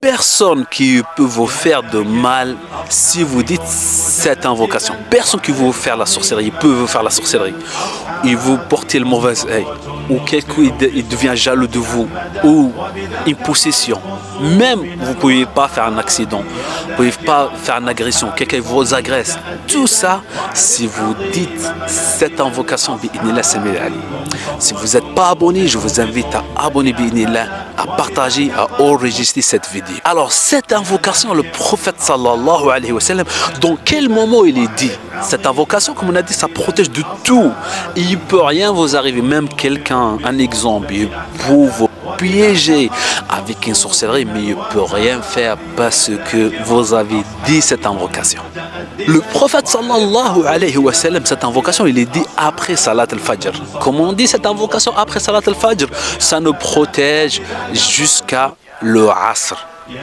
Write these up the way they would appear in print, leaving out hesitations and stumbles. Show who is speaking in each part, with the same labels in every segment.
Speaker 1: Personne qui peut vous faire de mal si vous dites cette invocation. Personne qui veut vous faire la sorcellerie peut vous faire la sorcellerie. Il vous porter le mauvais œil, ou quelqu'un il devient jaloux de vous, ou une possession. Même vous ne pouvez pas faire un accident, vous ne pouvez pas faire une agression, quelqu'un vous agresse. Tout ça, si vous dites cette invocation, si vous n'êtes pas abonné, je vous invite à abonner, à partager, à enregistrer cette vidéo. Alors cette invocation, le prophète sallallahu alayhi wa sallam, dans quel moment il est dit? Cette invocation, comme on a dit, ça protège de tout. Il ne peut rien vous arriver, même quelqu'un, un exemple, il peut vous piéger avec une sorcellerie, mais il ne peut rien faire parce que vous avez dit cette invocation. Le prophète sallallahu alayhi wa sallam, cette invocation, il est dit après Salat al-Fajr. Comme on dit cette invocation après Salat al-Fajr, ça nous protège jusqu'à le Asr.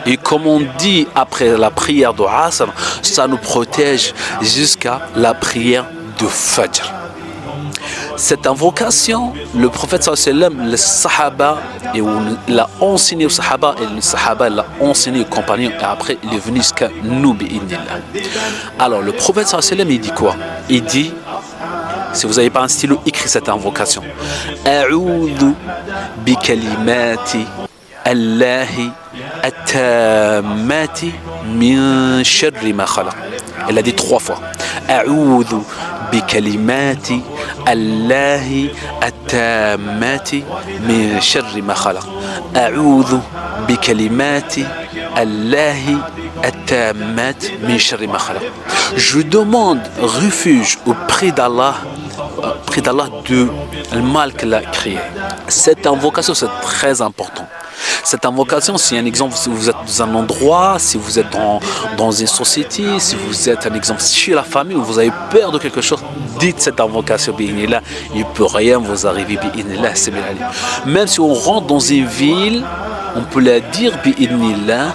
Speaker 1: Et comme on dit après la prière de Asr, ça nous protège jusqu'à la prière de Fajr. Cette invocation, le prophète sallallahu alayhi wa sallam, le sahaba, il l'a enseigné aux sahaba, et le sahaba l'a enseigné aux compagnons, et après il est venu jusqu'à nous, bi'idnillah. Alors le prophète sallallahu alayhi wa sallam, il dit quoi? Il dit, si vous n'avez pas un stylo, écrit cette invocation. A'udhu bi kalimati Allahi at-tammati min sharri ma khalaq. Elle a dit 3 fois. A'udhu bi kalimati Allahi at-tammati min sharri ma khalaq. A'udhu bi kalimati Allahi at-tammati min sharri ma khalaq. Je demande refuge auprès d'Allah de le mal qu'il a créé. Cette invocation, c'est très important. Cette invocation, c'est un exemple si vous êtes dans un endroit, si vous êtes dans une société, si vous êtes un exemple chez la famille où vous avez peur de quelque chose, dites cette invocation, bi'inillah, il ne peut rien vous arriver, bi'inillah, c'est bien. Même si on rentre dans une ville, on peut la dire, bi'inillah,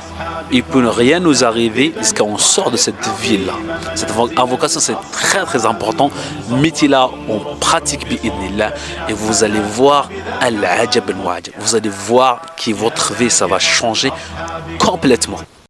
Speaker 1: il ne peut rien nous arriver jusqu'à on sort de cette ville-là. Cette invocation, c'est très très important. Mettez-la en pratique, bi'idnillah, et vous allez voir al-ajab al-mu'ajab. Vous allez voir que votre vie, ça va changer complètement.